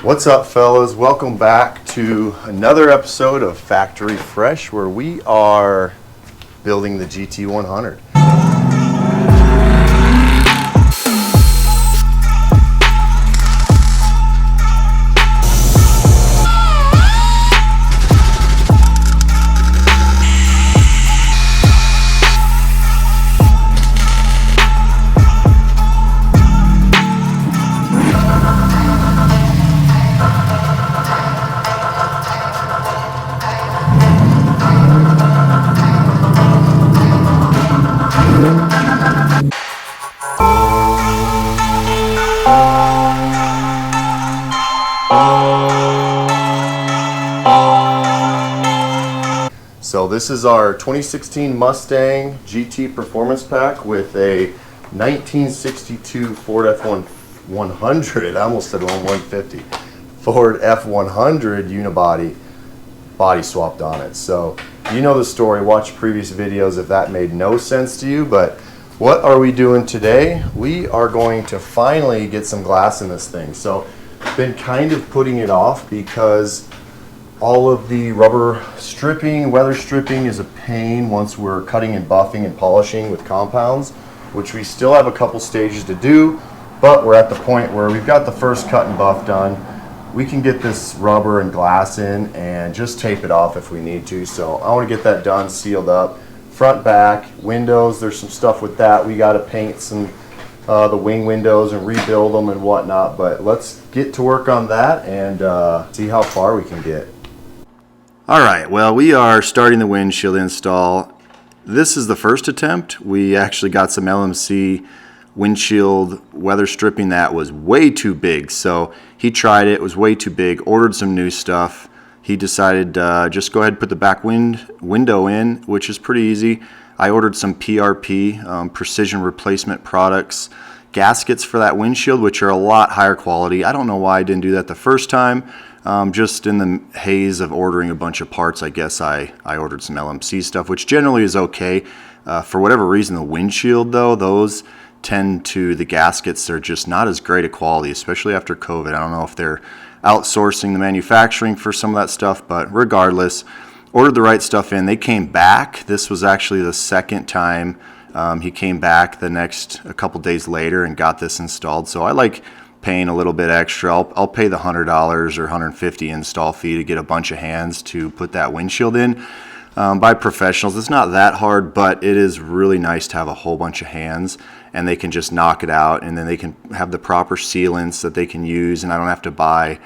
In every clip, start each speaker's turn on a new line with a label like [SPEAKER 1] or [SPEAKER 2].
[SPEAKER 1] What's up, fellas? Welcome back to another episode of Factory Fresh, where we are building the GT100. So this is our 2016 Mustang GT Performance Pack with a 1962 Ford F100, I almost said 150, Ford F100 unibody body swapped on it. So you know the story, watch previous videos if that made no sense to you, but what are we doing today? We are going to finally get some glass in this thing. So been kind of putting it off because all of the rubber stripping, weather stripping is a pain once we're cutting and buffing and polishing with compounds, which we still have a couple stages to do, but we're at the point where we've got the first cut and buff done. We can get this rubber and glass in and just tape it off if we need to. So I want to get that done, sealed up. Front, back, windows, there's some stuff with that. We got to paint some the wing windows and rebuild them and whatnot, but let's get to work on that and see how far we can get. All right, well, we are starting the windshield install. This is the first attempt. We actually got some LMC windshield weather stripping that was way too big. So he tried it, was way too big, ordered some new stuff. He decided just go ahead and put the back window in, which is pretty easy. I ordered some PRP, precision replacement products, gaskets for that windshield, which are a lot higher quality. I don't know why I didn't do that the first time. Just in the haze of ordering a bunch of parts, I guess I ordered some LMC stuff, which generally is okay. For whatever reason, the windshield, though, those tend to, the gaskets, they're just not as great a quality, especially after COVID. I don't know if they're outsourcing the manufacturing for some of that stuff, but regardless, ordered the right stuff in. They came back. This was actually the second time he came back a couple days later and got this installed. So I like paying a little bit extra. I'll pay the $100 or $150 install fee to get a bunch of hands to put that windshield in by professionals. It's not that hard, but it is really nice to have a whole bunch of hands and they can just knock it out, and then they can have the proper sealants that they can use, and I don't have to buy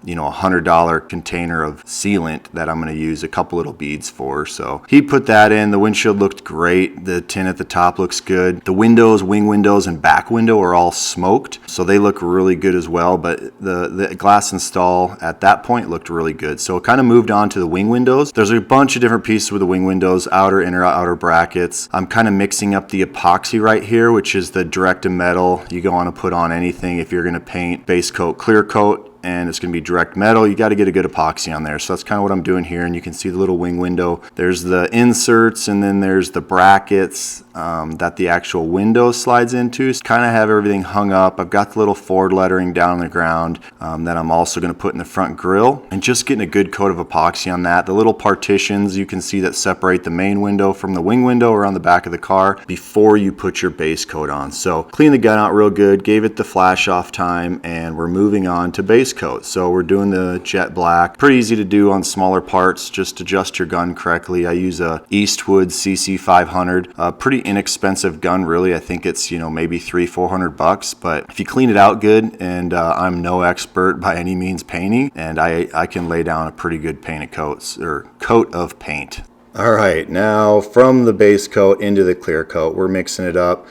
[SPEAKER 1] a $100 container of sealant that I'm going to use a couple little beads for. So he put that in. The windshield looked great. The tin at the top looks good. The windows, wing windows, and back window are all smoked, so they look really good as well. But the glass install at that point looked really good. So it kind of moved on to the wing windows. There's a bunch of different pieces with the wing windows, outer, inner, outer brackets. I'm kind of mixing up the epoxy right here, which is the direct to metal. You go on to put on anything if you're going to paint base coat, clear coat, and it's going to be direct metal. You got to get a good epoxy on there. So that's kind of what I'm doing here, and you can see the little wing window. There's the inserts, and then there's the brackets that the actual window slides into. So kind of have everything hung up. I've got the little Ford lettering down on the ground that I'm also going to put in the front grille, and just getting a good coat of epoxy on that. The little partitions you can see that separate the main window from the wing window around the back of the car before you put your base coat on. So clean the gun out real good, gave it the flash off time, and we're moving on to base coat. So we're doing the jet black. Pretty easy to do on smaller parts. Just adjust your gun correctly. I use a Eastwood CC500, a pretty inexpensive gun, really. I think it's maybe $300-400, but if you clean it out good, and I'm no expert by any means painting, and I can lay down a pretty good painted coat of paint. All right, now from the base coat into the clear coat, we're mixing it up,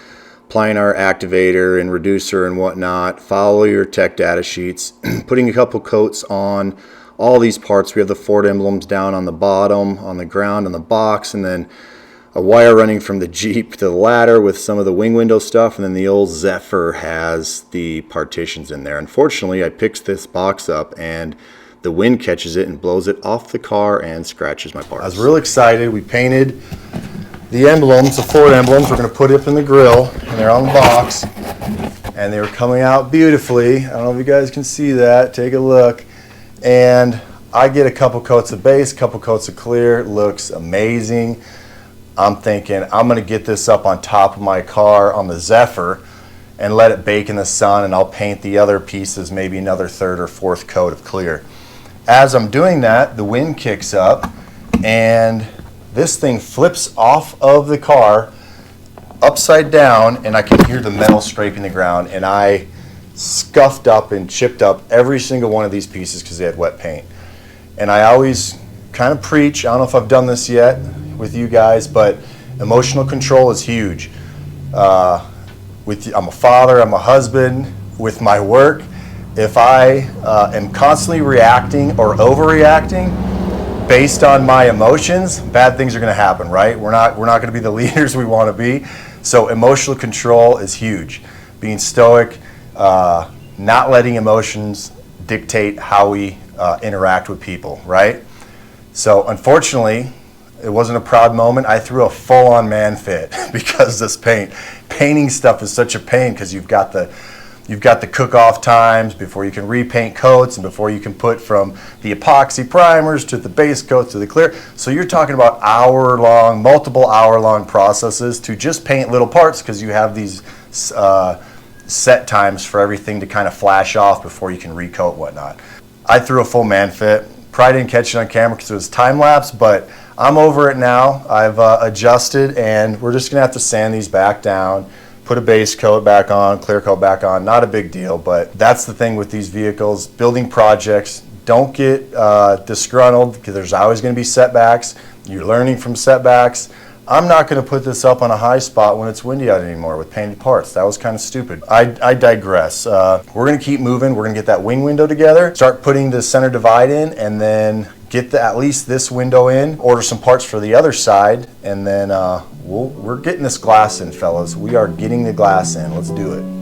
[SPEAKER 1] applying our activator and reducer and whatnot. Follow your tech data sheets, putting a couple coats on all these parts. We have the Ford emblems down on the bottom, on the ground, on the box, and then a wire running from the Jeep to the ladder with some of the wing window stuff, and then the old Zephyr has the partitions in there. Unfortunately, I picked this box up and the wind catches it and blows it off the car and scratches my parts. I was real excited. We painted the emblems, the Ford emblems, we're going to put up in the grill, and they're on the box.
[SPEAKER 2] and they were coming out beautifully. I don't know if you guys can see that. Take a look. And I get a couple coats of base, couple coats of clear. It looks amazing. I'm thinking I'm going to get this up on top of my car on the Zephyr and let it bake in the sun, and I'll paint the other pieces, maybe another third or fourth coat of clear. As I'm doing that, the wind kicks up and this thing flips off of the car upside down, and I can hear the metal scraping the ground, and I scuffed up and chipped up every single one of these pieces because they had wet paint. And I always kind of preach, I don't know if I've done this yet with you guys, but emotional control is huge. I'm a father, I'm a husband. With my work, if I am constantly reacting or overreacting based on my emotions, bad things are going to happen, right? We're not going to be the leaders we want to be. So emotional control is huge. Being stoic, not letting emotions dictate how we interact with people, right? So unfortunately, it wasn't a proud moment. I threw a full-on man fit because this painting stuff is such a pain, because you've got the cook-off times before you can repaint coats and before you can put from the epoxy primers to the base coats to the clear. So you're talking about multiple hour-long processes to just paint little parts, because you have these set times for everything to kind of flash off before you can recoat whatnot. I threw a full man fit. Probably didn't catch it on camera because it was time-lapse, but I'm over it now. I've adjusted, and we're just going to have to sand these back down, put a base coat back on, clear coat back on. Not a big deal, but that's the thing with these vehicles. Building projects, don't get disgruntled, because there's always going to be setbacks. You're learning from setbacks. I'm not going to put this up on a high spot when it's windy out anymore with painted parts. That was kind of stupid. I digress. We're going to keep moving. We're going to get that wing window together, start putting the center divide in, and then get at least this window in, order some parts for the other side, and then we're getting this glass in, fellas. We are getting the glass in. Let's do it.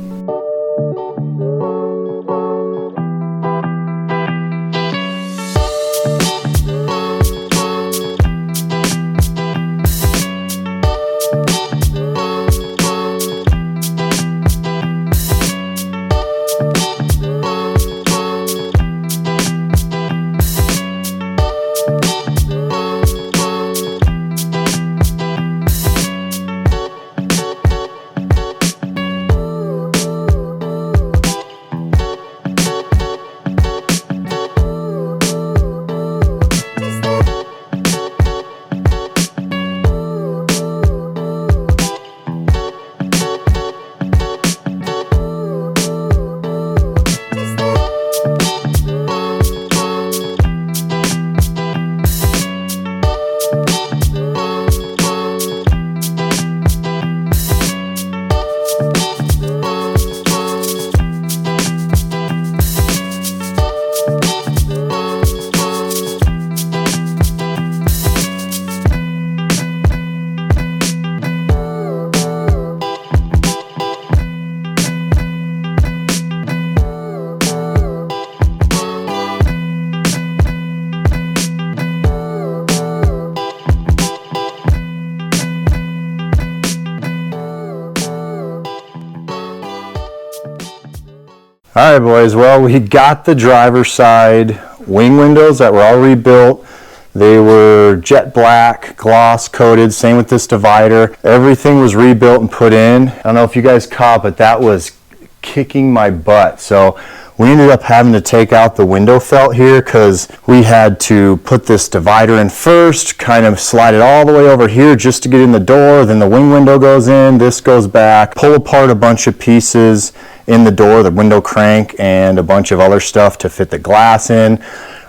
[SPEAKER 2] All right, boys, well, we got the driver's side wing windows that were all rebuilt. They were jet black, gloss coated, same with this divider. Everything was rebuilt and put in. I don't know if you guys caught, but that was kicking my butt. So we ended up having to take out the window felt here, because we had to put this divider in first, kind of slide it all the way over here just to get in the door. Then the wing window goes in, this goes back, pull apart a bunch of pieces in the door, the window crank, and a bunch of other stuff to fit the glass in.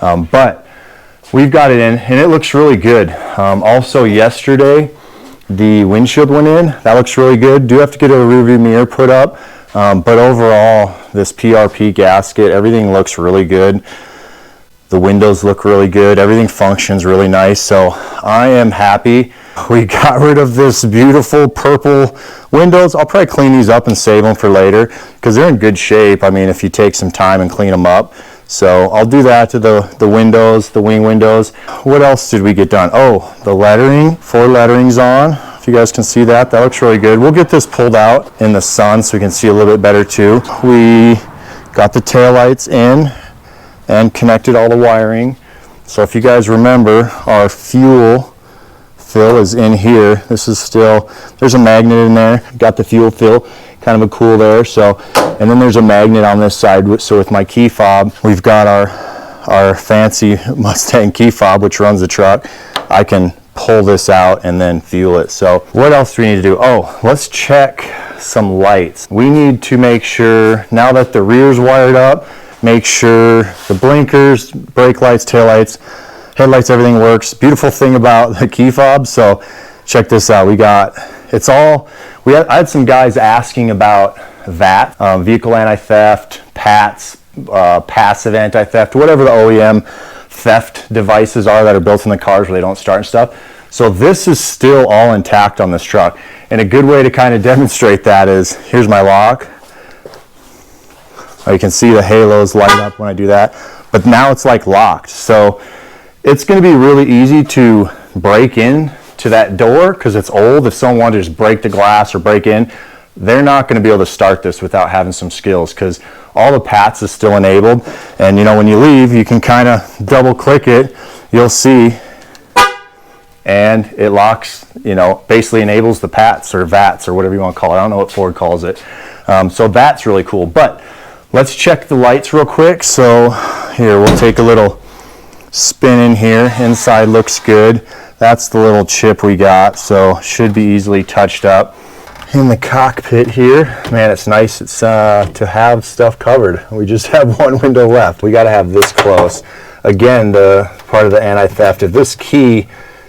[SPEAKER 2] But we've got it in, and it looks really good. Also yesterday, the windshield went in. That looks really good. Do have to get a rear view mirror put up. But overall, this PRP gasket, everything looks really good. The windows look really good. Everything functions really nice. So I am happy. We got rid of this beautiful purple windows. I'll probably clean these up and save them for later, because they're in good shape. I mean, if you take some time and clean them up. So I'll do that to the windows, the wing windows. What else did we get done? Oh, the lettering, 4 lettering's on. If if you guys can see that. That looks really good. We'll get this pulled out in the sun so we can see a little bit better too. We got the taillights in and connected all the wiring. So if you guys remember, our fuel fill is in here. This is still, there's a magnet in there. Got the fuel fill, kind of a cool there. So, and then there's a magnet on this side. So with my key fob, we've got our fancy Mustang key fob, which runs the truck. I can pull this out and then fuel it. So what else do we need to do? Oh, let's check some lights. We need to make sure, now that the rear's wired up, make sure the blinkers, brake lights, tail lights, headlights, everything works. Beautiful thing about the key fob. So check this out. I had some guys asking about VAT, vehicle anti-theft, PATs, passive anti-theft, whatever the OEM theft devices are that are built in the cars where they don't start and stuff. So this is still all intact on this truck. And a good way to kind of demonstrate that is, here's my lock. You can see the halos light up when I do that, but now it's like locked. So it's going to be really easy to break in to that door because it's old. If someone wanted to just break the glass or break in, they're not going to be able to start this without having some skills because all the PATs is still enabled. And you know, when you leave, you can kind of double click it, you'll see, and it locks, you know, basically enables the PATs or VATs or whatever you want to call it. I don't know what Ford calls it. So that's really cool. But let's check the lights real quick. So here, we'll take a little spin in here. Inside looks good. That's the little chip we got, so should be easily touched up. In the cockpit here, man, it's nice. It's to have stuff covered. We just have one window left. We got to have this close. Again, the part of the anti-theft, if this key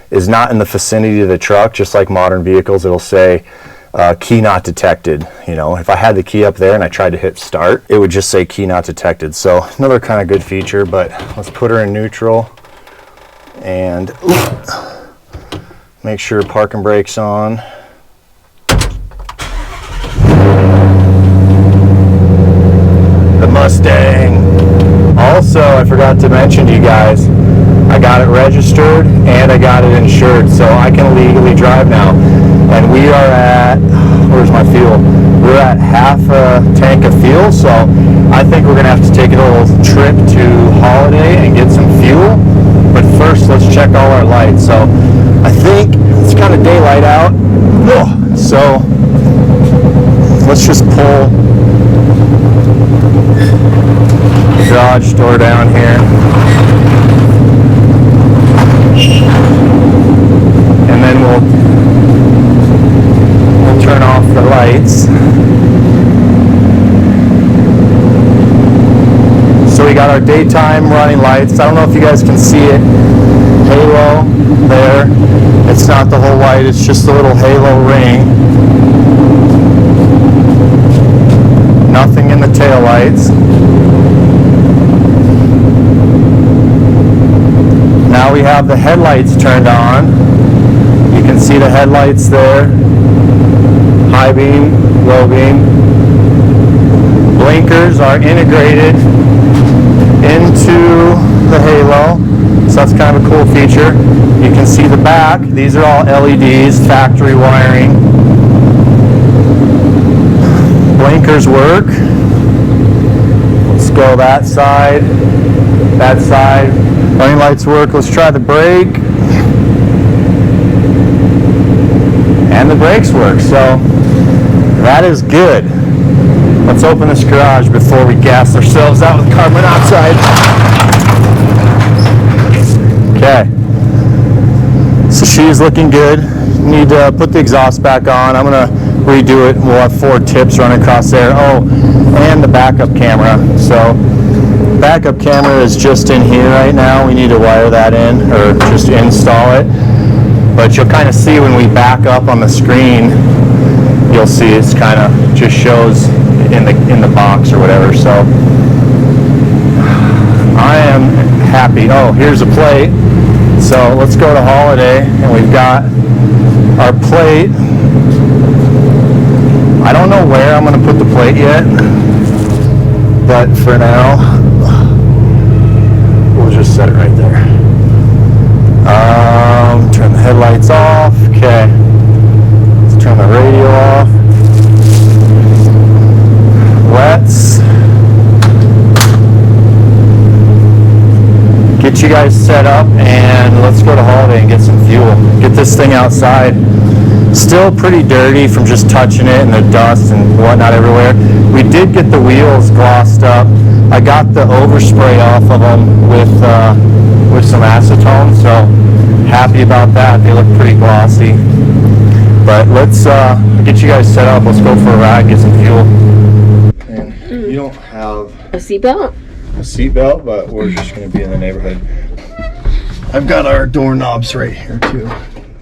[SPEAKER 2] is not in the vicinity of the truck, just like modern vehicles, it'll say key not detected. You know, if I had the key up there and I tried to hit start, it would just say key not detected. So another kind of good feature, but let's put her in neutral and make sure parking brake's on. The Mustang. Also, I forgot to mention to you guys, I got it registered and I got it insured, so I can legally drive now. And we are at, where's my fuel? We're at half a tank of fuel, so I think we're gonna have to take a little trip to Holiday and get some fuel. But first, let's check all our lights. So I think it's kind of daylight out. Ugh. So let's just pull the garage door down here. And then we'll turn off the lights. So we got our daytime running lights. I don't know if you guys can see it. Halo there. It's not the whole light, it's just the little halo ring. Nothing in the taillights. Now we have the headlights turned on. You can see the headlights there. High beam, low beam. Blinkers are integrated into the halo, so that's kind of a cool feature. You can see the back. These are all LEDs, factory wiring. Blinkers work. Let's go that side, that side. Running lights work. Let's try the brake. And the brakes work, so that is good. Let's open this garage before we gas ourselves out with carbon monoxide. Okay. So she's looking good. Need to put the exhaust back on. I'm gonna redo it. We'll have 4 tips running across there. Oh, and the backup camera. So backup camera is just in here right now. We need to wire that in or just install it. But you'll kind of see when we back up on the screen, you'll see it's kind of just shows in the box or whatever. So I am happy. Oh, here's a plate. So let's go to Holiday, and we've got our plate. I don't know where I'm going to put the plate yet, but for now, we'll just set it right there. Turn the headlights off. Okay. you guys set up and let's go to Holiday and get some fuel. Get this thing outside. Still pretty dirty from just touching it and the dust and whatnot everywhere. We did get the wheels glossed up. I got the overspray off of them with some acetone, so happy about that. They look pretty glossy. But let's get you guys set up. Let's go for a ride, get some fuel. And you don't have
[SPEAKER 3] A seatbelt?
[SPEAKER 2] a seatbelt, but we're just going to be in the neighborhood. I've got our doorknobs right here too,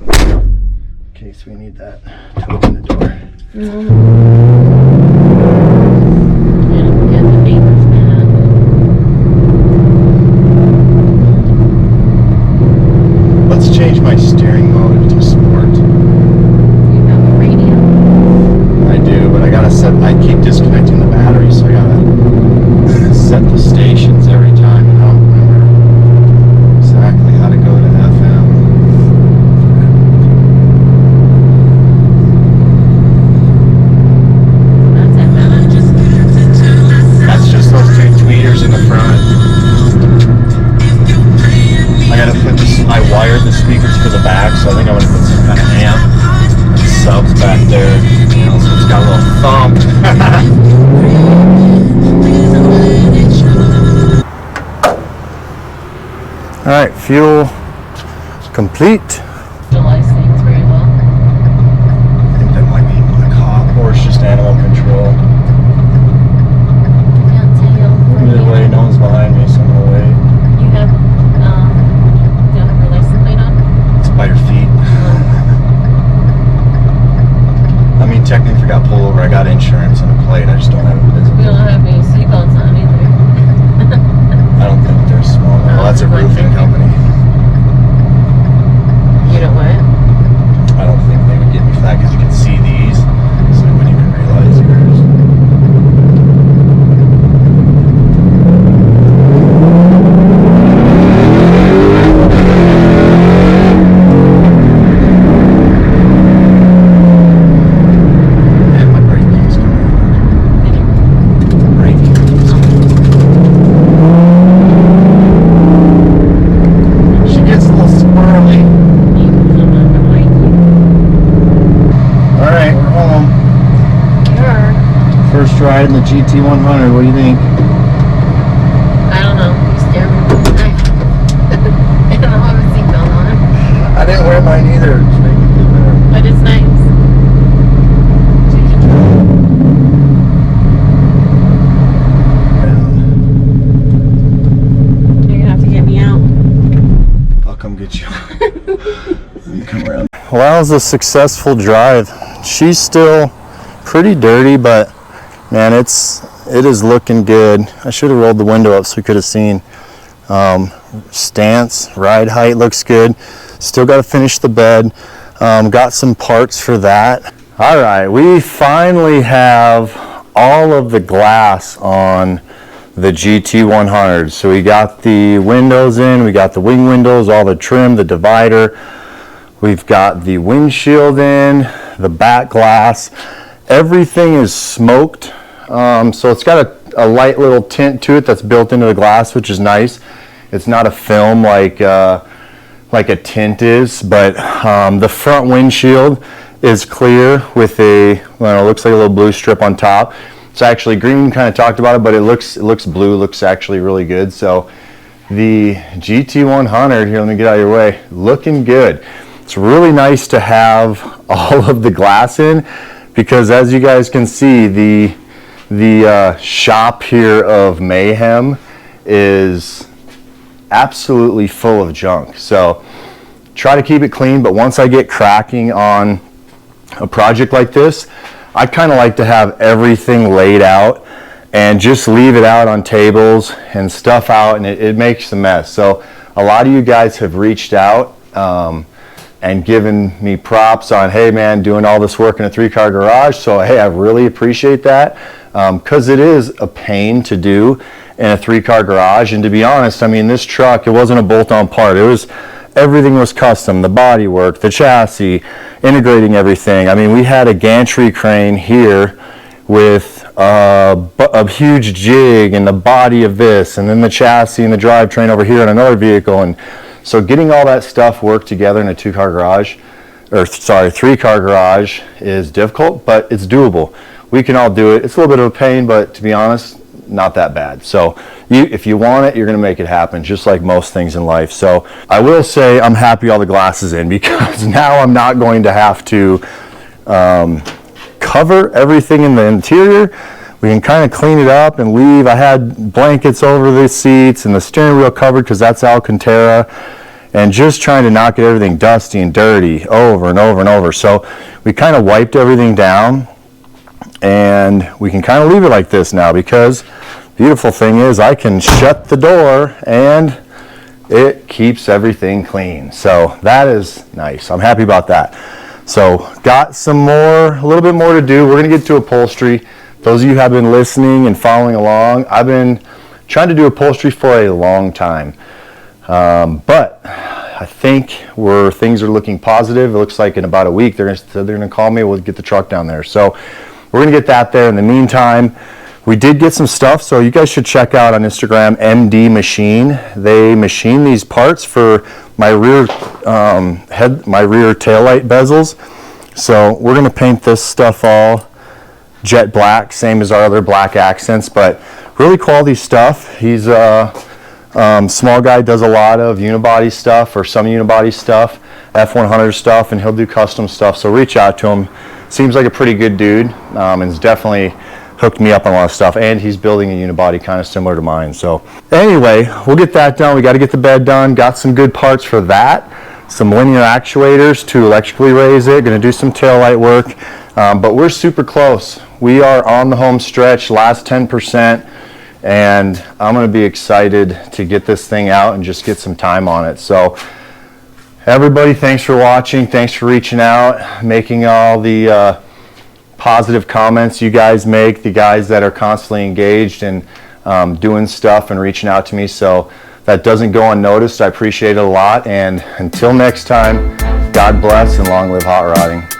[SPEAKER 2] in case we need that to open the door.
[SPEAKER 3] Get the neighbors mad.
[SPEAKER 2] Let's change my steering mode to sport.
[SPEAKER 3] You have a radio.
[SPEAKER 2] I do, but I keep disconnecting the battery, so I gotta set the stations every time, and I don't remember exactly how to go to FM. That's just those two tweeters in the front. I gotta put this, I wired the speakers for the back, so I think I'm gonna put some kind of amp and subs back there, you know, so it's got a little thump. Alright, fuel complete.
[SPEAKER 3] Visualize things very well.
[SPEAKER 2] I think that might be a cop, or it's just animal control.
[SPEAKER 3] Can't tell.
[SPEAKER 2] Either way, no one's behind me, so I'm gonna wait.
[SPEAKER 3] You have, do you have your license plate on?
[SPEAKER 2] It's by your feet. I mean, technically, if I got pulled over, I got insurance and a plate. I just don't have it
[SPEAKER 3] You
[SPEAKER 2] visible.
[SPEAKER 3] don't have any seatbelts on either.
[SPEAKER 2] I don't think they're small. Well, that's a roofing company.
[SPEAKER 3] You know what?
[SPEAKER 2] I don't think they would get me for that because you can see these, so they wouldn't even realize yours. And my brake keys coming out. Brake keys. She gets a little squirrely. Alright, we're home. First ride in the GT100, what do you think?
[SPEAKER 3] I don't know. You scared me. I don't have a seatbelt on.
[SPEAKER 2] I didn't wear mine either. Just make it feel better.
[SPEAKER 3] But it's nice. You're gonna have to get me out.
[SPEAKER 2] I'll come get you. You come around. Well, that was a successful drive. She's still pretty dirty, but man, it is looking good. I should have rolled the window up so we could have seen. Stance, ride height looks good. Still got to finish the bed. Got some parts for that. All right, we finally have all of the glass on the GT100. So we got the windows in, we got the wing windows, all the trim, the divider. We've got the windshield in, the back glass. Everything is smoked. So it's got a light little tint to it that's built into the glass, which is nice. It's not a film like a tint is, but the front windshield is clear with it looks like a little blue strip on top. It's actually green, kind of talked about it, but it looks blue, looks actually really good. So the GT100, here, let me get out of your way, looking good. It's really nice to have all of the glass in, because as you guys can see, the shop here of mayhem is absolutely full of junk. So try to keep it clean, but once I get cracking on a project like this, I kind of like to have everything laid out and just leave it out on tables and stuff out, and it makes a mess. So a lot of you guys have reached out and given me props on, hey man, doing all this work in a 3-car garage. So hey, I really appreciate that, because it is a pain to do in a 3-car garage. And to be honest, I mean, this truck, it wasn't a bolt-on part. Everything was custom, the bodywork, the chassis, integrating everything. I mean, we had a gantry crane here with a huge jig and the body of this, and then the chassis and the drivetrain over here in another vehicle. And so getting all that stuff worked together in a three-car garage is difficult, but it's doable. We can all do it. It's a little bit of a pain, but to be honest, not that bad. So if you want it, you're going to make it happen, just like most things in life. So I will say I'm happy all the glass is in, because now I'm not going to have to cover everything in the interior. We can kind of clean it up and leave. I had blankets over the seats and the steering wheel covered because that's Alcantara, and just trying to not get everything dusty and dirty over and over and over. So we kind of wiped everything down, and we can kind of leave it like this now, because the beautiful thing is I can shut the door and it keeps everything clean. So that is nice. I'm happy about that. So got a little bit more to do. We're going to get to upholstery. Those of you who have been listening and following along, I've been trying to do upholstery for a long time. But I think things are looking positive. It looks like in about a week they're going to call me. We'll get the truck down there. So we're going to get that there. In the meantime, we did get some stuff, so you guys should check out on Instagram, MD Machine. They machine these parts for my rear taillight bezels. So we're going to paint this stuff all jet black, same as our other black accents, but really quality stuff. He's a small guy, does a lot of unibody stuff, or some unibody stuff, F100 stuff, and he'll do custom stuff. So reach out to him. Seems like a pretty good dude, and he's definitely hooked me up on a lot of stuff, and he's building a unibody kind of similar to mine. So anyway, we'll get that done. We got to get the bed done. Got some good parts for that. Some linear actuators to electrically raise it. Going to do some taillight work, but we're super close. We are on the home stretch, last 10%, and I'm going to be excited to get this thing out and just get some time on it. So everybody, thanks for watching. Thanks for reaching out, making all the positive comments you guys make, the guys that are constantly engaged and doing stuff and reaching out to me. So that doesn't go unnoticed. I appreciate it a lot. And until next time, God bless and long live hot rodding.